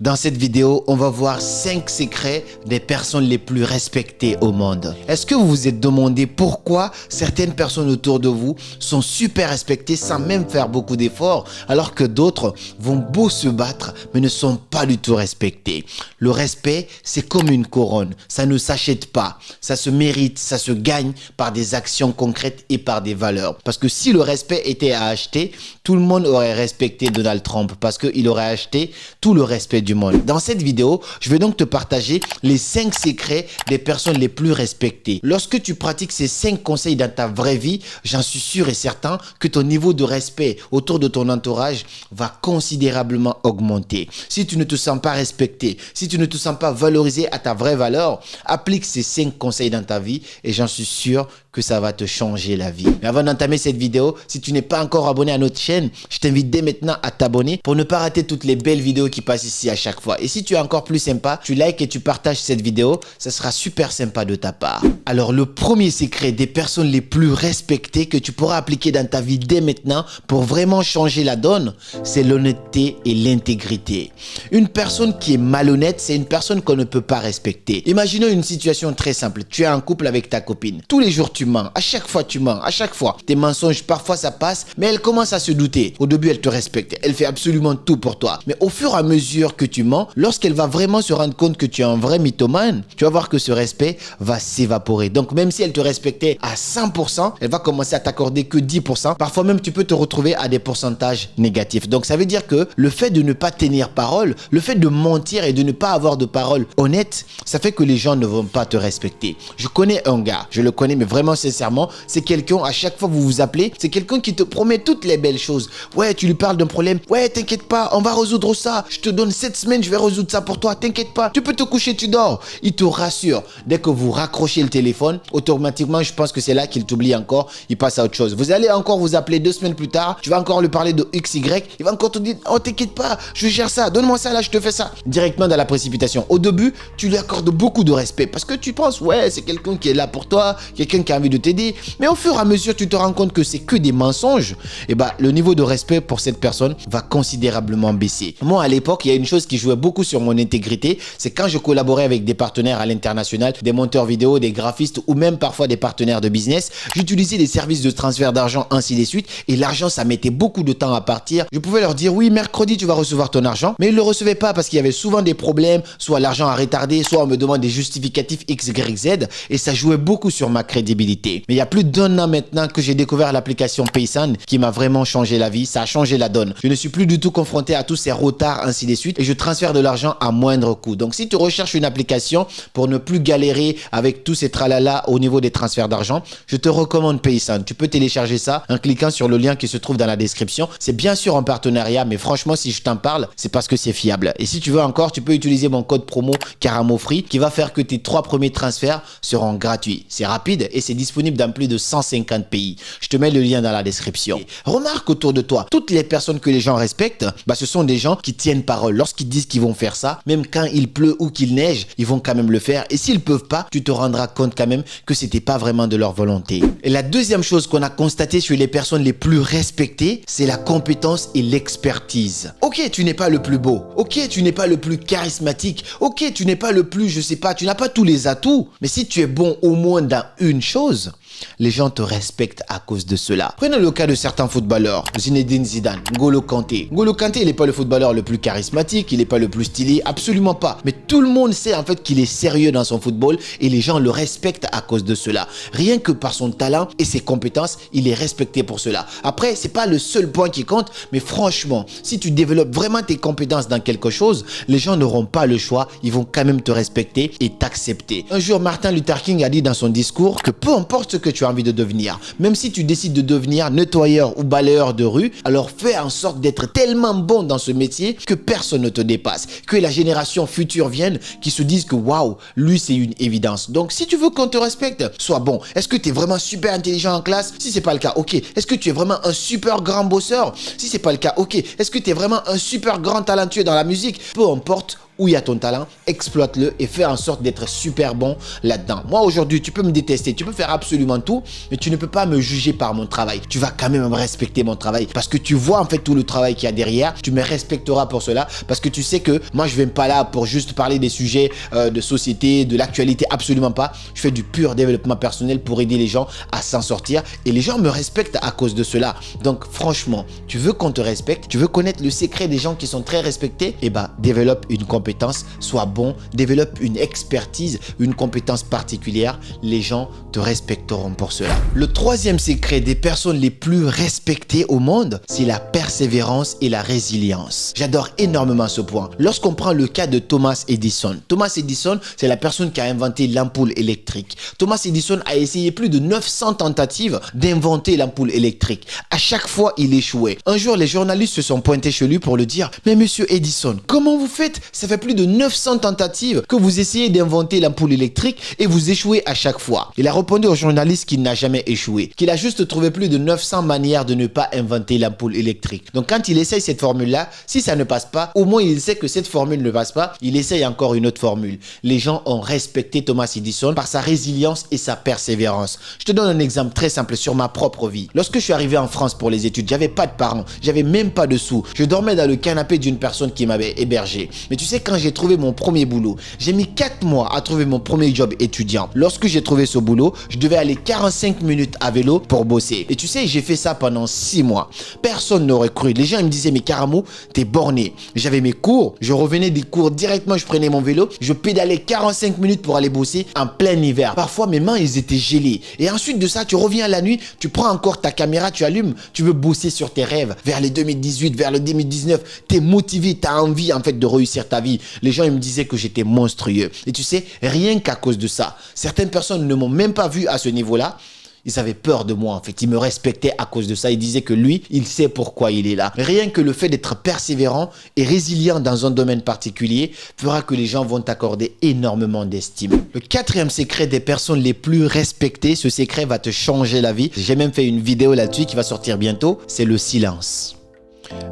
Dans cette vidéo, on va voir 5 secrets des personnes les plus respectées au monde. Est-ce que vous vous êtes demandé pourquoi certaines personnes autour de vous sont super respectées sans même faire beaucoup d'efforts, alors que d'autres vont beau se battre mais ne sont pas du tout respectées? Le respect, c'est comme une couronne. Ça ne s'achète pas. Ça se mérite, ça se gagne par des actions concrètes et par des valeurs. Parce que si le respect était à acheter, tout le monde aurait respecté Donald Trump parce qu'il aurait acheté tout le respect du monde. Dans cette vidéo, je vais donc te partager les 5 secrets des personnes les plus respectées. Lorsque tu pratiques ces 5 conseils dans ta vraie vie, j'en suis sûr et certain que ton niveau de respect autour de ton entourage va considérablement augmenter. Si tu ne te sens pas respecté, si tu ne te sens pas valorisé à ta vraie valeur, applique ces 5 conseils dans ta vie et j'en suis sûr que ça va te changer la vie. Mais avant d'entamer cette vidéo, si tu n'es pas encore abonné à notre chaîne, je t'invite dès maintenant à t'abonner pour ne pas rater toutes les belles vidéos qui passent ici à chaque fois. Et si tu es encore plus sympa, tu likes et tu partages cette vidéo, ça sera super sympa de ta part. Alors le premier secret des personnes les plus respectées que tu pourras appliquer dans ta vie dès maintenant pour vraiment changer la donne, c'est l'honnêteté et l'intégrité. Une personne qui est malhonnête, c'est une personne qu'on ne peut pas respecter. Imaginons une situation très simple. Tu es en couple avec ta copine. Tous les jours tu mens, à chaque fois tu mens, à chaque fois. Tes mensonges, parfois ça passe, mais elle commence à se douter. Au début, elle te respecte, elle fait absolument tout pour toi. Mais au fur et à mesure que tu mens, lorsqu'elle va vraiment se rendre compte que tu es un vrai mythomane, tu vas voir que ce respect va s'évaporer. Donc même si elle te respectait à 100%, elle va commencer à t'accorder que 10%. Parfois même, tu peux te retrouver à des pourcentages négatifs. Donc ça veut dire que le fait de ne pas tenir parole, le fait de mentir et de ne pas avoir de parole honnête, ça fait que les gens ne vont pas te respecter. Je connais un gars, je le connais mais vraiment sincèrement, c'est quelqu'un, à chaque fois que vous vous appelez, c'est quelqu'un qui te promet toutes les belles choses. Ouais, tu lui parles d'un problème. Ouais, t'inquiète pas, on va résoudre ça. Je te donne 7 semaines, je vais résoudre ça pour toi. T'inquiète pas, tu peux te coucher, tu dors. Il te rassure. Dès que vous raccrochez le téléphone, automatiquement, je pense que c'est là qu'il t'oublie encore. Il passe à autre chose. Vous allez encore vous appeler 2 semaines plus tard. Tu vas encore lui parler de XY. Il va encore te dire, oh, t'inquiète pas, je gère ça. Donne-moi ça là, je te fais ça. Directement dans la précipitation. Au début, tu lui accordes beaucoup de respect parce que tu penses, ouais, c'est quelqu'un qui est là pour toi, quelqu'un qui a envie de t'aider. Mais au fur et à mesure, tu te rends compte que c'est que des mensonges. Et bah, le niveau de respect pour cette personne va considérablement baisser. Moi, à l'époque, il y a une chose qui jouait beaucoup sur mon intégrité, c'est quand je collaborais avec des partenaires à l'international, des monteurs vidéo, des graphistes ou même parfois des partenaires de business. J'utilisais des services de transfert d'argent, ainsi de suite. Et l'argent, ça mettait beaucoup de temps à partir. Je pouvais leur dire, oui, mercredi, tu vas recevoir ton argent. Mais ils ne le recevaient pas parce qu'il y avait souvent des problèmes. Soit l'argent a retardé, soit on me demande des justificatifs X, Y, Z. Et ça jouait beaucoup sur ma crédibilité. Mais il y a plus d'1 an maintenant que j'ai découvert l'application Paysan qui m'a vraiment changé la vie. Ça a changé la donne. Je ne suis plus du tout confronté à tous ces retards, ainsi de suite. Et je transfère de l'argent à moindre coût. Donc, si tu recherches une application pour ne plus galérer avec tous ces tralala au niveau des transferts d'argent, je te recommande Paysan. Tu peux télécharger ça en cliquant sur le lien qui se trouve dans la description. C'est bien sûr en partenariat, mais franchement, si je t'en parle, c'est parce que c'est fiable. Et si tu veux encore, tu peux utiliser mon code promo CARAMOFREE qui va faire que tes 3 premiers transferts seront gratuits. C'est rapide et c'est disponible dans plus de 150 pays. Je te mets le lien dans la description. Remarque autour de toi, toutes les personnes que les gens respectent, bah, ce sont des gens qui tiennent parole. Lorsqu'ils disent qu'ils vont faire ça, même quand il pleut ou qu'il neige, ils vont quand même le faire. Et s'ils peuvent pas, tu te rendras compte quand même que c'était pas vraiment de leur volonté. Et la deuxième chose qu'on a constaté sur les personnes les plus respectées, c'est la compétence et l'expertise. Ok, tu n'es pas le plus beau. Ok, tu n'es pas le plus charismatique. Ok, tu n'es pas le plus, je sais pas, tu n'as pas tous les atouts. Mais si tu es bon au moins dans une chose, les gens te respectent à cause de cela. Prenons le cas de certains footballeurs. Zinedine Zidane, N'Golo Kanté. N'Golo Kanté, il n'est pas le footballeur le plus charismatique, il n'est pas le plus stylé, absolument pas. Mais tout le monde sait en fait qu'il est sérieux dans son football et les gens le respectent à cause de cela. Rien que par son talent et ses compétences, il est respecté pour cela. Après, c'est pas le seul point qui compte, mais franchement, si tu développes vraiment tes compétences dans quelque chose, les gens n'auront pas le choix, ils vont quand même te respecter et t'accepter. Un jour, Martin Luther King a dit dans son discours que peu importe ce que tu as envie de devenir, même si tu décides de devenir nettoyeur ou balayeur de rue, alors fais en sorte d'être tellement bon dans ce métier que personne ne te dépasse, que la génération future vienne qui se dise que waouh, lui c'est une évidence. Donc si tu veux qu'on te respecte, sois bon. Est-ce que tu es vraiment super intelligent en classe? Si c'est pas le cas, ok. Est-ce que tu es vraiment un super grand bosseur? Si c'est pas le cas, ok. Est-ce que tu es vraiment un super grand talentueux dans la musique? Peu importe où il y a ton talent, exploite-le et fais en sorte d'être super bon là-dedans. Moi aujourd'hui, tu peux me détester, tu peux faire absolument absolument tout, mais tu ne peux pas me juger par mon travail. Tu vas quand même respecter mon travail parce que tu vois en fait tout le travail qu'il y a derrière. Tu me respecteras pour cela parce que tu sais que moi, je ne viens pas là pour juste parler des sujets de société, de l'actualité, absolument pas. Je fais du pur développement personnel pour aider les gens à s'en sortir et les gens me respectent à cause de cela. Donc franchement, tu veux qu'on te respecte, tu veux connaître le secret des gens qui sont très respectés, eh ben, développe une compétence, sois bon, développe une expertise, une compétence particulière. Les gens te respecteront pour cela. Le troisième secret des personnes les plus respectées au monde, c'est la persévérance et la résilience. J'adore énormément ce point. Lorsqu'on prend le cas de Thomas Edison. Thomas Edison, c'est la personne qui a inventé l'ampoule électrique. Thomas Edison a essayé plus de 900 tentatives d'inventer l'ampoule électrique. À chaque fois, il échouait. Un jour, les journalistes se sont pointés chez lui pour lui dire « Mais monsieur Edison, comment vous faites? Ça fait plus de 900 tentatives que vous essayez d'inventer l'ampoule électrique et vous échouez à chaque fois. » Il a répondu aux journalistes qu'il n'a jamais échoué, qu'il a juste trouvé plus de 900 manières de ne pas inventer l'ampoule électrique. Donc quand il essaye cette formule-là, si ça ne passe pas, au moins il sait que cette formule ne passe pas, il essaye encore une autre formule. Les gens ont respecté Thomas Edison par sa résilience et sa persévérance. Je te donne un exemple très simple sur ma propre vie. Lorsque je suis arrivé en France pour les études, j'avais pas de parents, j'avais même pas de sous. Je dormais dans le canapé d'une personne qui m'avait hébergé. Mais tu sais, quand j'ai trouvé mon premier boulot, j'ai mis 4 mois à trouver mon premier job étudiant. Lorsque j'ai trouvé ce boulot, je devais aller 45 minutes à vélo pour bosser. Et tu sais, j'ai fait ça pendant 6 mois. Personne n'aurait cru. Les gens ils me disaient, mais Karamou, t'es borné. J'avais mes cours, je revenais des cours directement, je prenais mon vélo, je pédalais 45 minutes pour aller bosser en plein hiver. Parfois, mes mains, ils étaient gelées. Et ensuite de ça, tu reviens la nuit, tu prends encore ta caméra, tu allumes, tu veux bosser sur tes rêves. Vers les 2018, vers le 2019, t'es motivé, t'as envie en fait de réussir ta vie. Les gens, ils me disaient que j'étais monstrueux. Et tu sais, rien qu'à cause de ça, certaines personnes ne m'ont même pas vu à ce niveau-là. Ils avaient peur de moi en fait, ils me respectaient à cause de ça. Ils disaient que lui, il sait pourquoi il est là. Rien que le fait d'être persévérant et résilient dans un domaine particulier fera que les gens vont t'accorder énormément d'estime. Le quatrième secret des personnes les plus respectées, ce secret va te changer la vie. J'ai même fait une vidéo là-dessus qui va sortir bientôt, c'est le silence.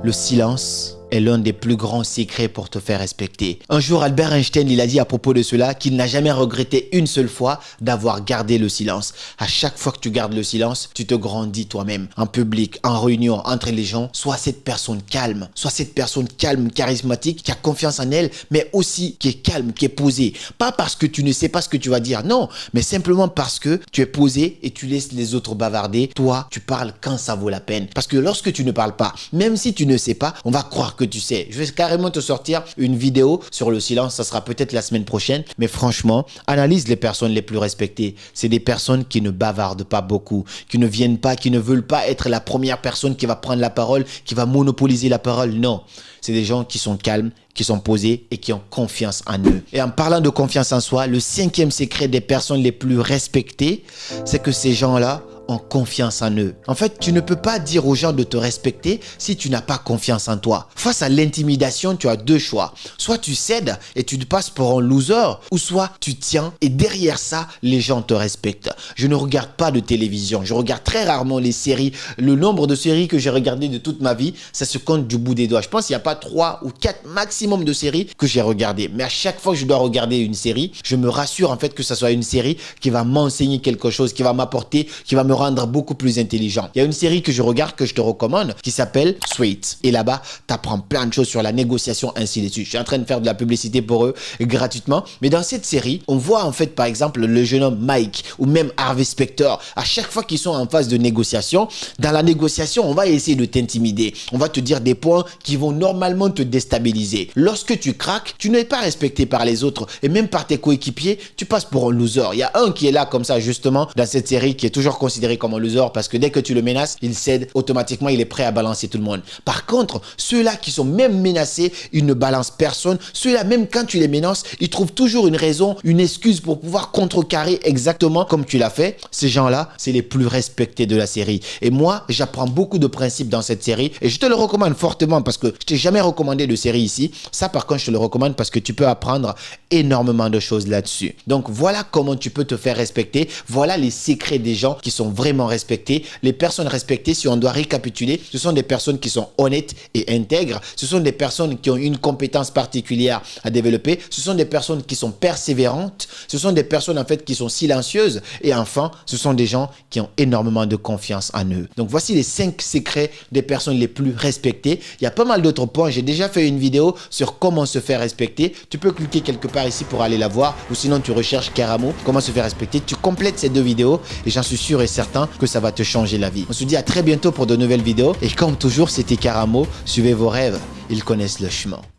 Le silence est l'un des plus grands secrets pour te faire respecter. Un jour, Albert Einstein, il a dit à propos de cela qu'il n'a jamais regretté une seule fois d'avoir gardé le silence. À chaque fois que tu gardes le silence, tu te grandis toi-même. En public, en réunion, entre les gens, sois cette personne calme. Sois cette personne calme, charismatique, qui a confiance en elle, mais aussi qui est calme, qui est posée. Pas parce que tu ne sais pas ce que tu vas dire, non, mais simplement parce que tu es posé et tu laisses les autres bavarder. Toi, tu parles quand ça vaut la peine. Parce que lorsque tu ne parles pas, même si tu ne sais pas, on va croire que tu sais. Je vais carrément te sortir une vidéo sur le silence, ça sera peut-être la semaine prochaine, mais franchement, analyse les personnes les plus respectées. C'est des personnes qui ne bavardent pas beaucoup, qui ne viennent pas, qui ne veulent pas être la première personne qui va prendre la parole, qui va monopoliser la parole. Non, c'est des gens qui sont calmes, qui sont posés et qui ont confiance en eux. Et en parlant de confiance en soi, le cinquième secret des personnes les plus respectées, c'est que ces gens-là ont confiance en eux. En fait, tu ne peux pas dire aux gens de te respecter si tu n'as pas confiance en toi. Face à l'intimidation, tu as deux choix. Soit tu cèdes et tu te passes pour un loser, ou soit tu tiens et derrière ça, les gens te respectent. Je ne regarde pas de télévision. Je regarde très rarement les séries. Le nombre de séries que j'ai regardées de toute ma vie, ça se compte du bout des doigts. Je pense qu'il n'y a pas 3 ou 4 maximum de séries que j'ai regardées. Mais à chaque fois que je dois regarder une série, je me rassure en fait que ça soit une série qui va m'enseigner quelque chose, qui va m'apporter, qui va me rendre beaucoup plus intelligent. Il y a une série que je regarde, que je te recommande, qui s'appelle Sweet. Et là-bas, tu apprends plein de choses sur la négociation, ainsi de suite. Je suis en train de faire de la publicité pour eux gratuitement. Mais dans cette série, on voit en fait, par exemple, le jeune homme Mike ou même Harvey Specter. À chaque fois qu'ils sont en phase de négociation, dans la négociation, on va essayer de t'intimider. On va te dire des points qui vont normalement te déstabiliser. Lorsque tu craques, tu n'es pas respecté par les autres et même par tes coéquipiers, tu passes pour un loser. Il y a un qui est là comme ça justement dans cette série qui est toujours considéré comme un loser parce que dès que tu le menaces, il cède automatiquement, il est prêt à balancer tout le monde. Par contre, ceux-là qui sont même menacés, ils ne balancent personne. Ceux-là, même quand tu les menaces, ils trouvent toujours une raison, une excuse pour pouvoir contrecarrer exactement comme tu l'as fait. Ces gens-là, c'est les plus respectés de la série. Et moi, j'apprends beaucoup de principes dans cette série et je te le recommande fortement parce que je t'ai jamais recommandé de série ici. Ça, par contre, je te le recommande parce que tu peux apprendre énormément de choses là-dessus. Donc, voilà comment tu peux te faire respecter. Voilà les secrets des gens qui sont vraiment respectées. Les personnes respectées, si on doit récapituler, ce sont des personnes qui sont honnêtes et intègres. Ce sont des personnes qui ont une compétence particulière à développer. Ce sont des personnes qui sont persévérantes. Ce sont des personnes en fait qui sont silencieuses. Et enfin, ce sont des gens qui ont énormément de confiance en eux. Donc voici les 5 secrets des personnes les plus respectées. Il y a pas mal d'autres points. J'ai déjà fait une vidéo sur comment se faire respecter. Tu peux cliquer quelque part ici pour aller la voir. Ou sinon, tu recherches Karamo, comment se faire respecter. Tu complètes ces 2 vidéos et j'en suis sûr et certain que ça va te changer la vie. On se dit à très bientôt pour de nouvelles vidéos. Et comme toujours, c'était Karamo. Suivez vos rêves. Ils connaissent le chemin.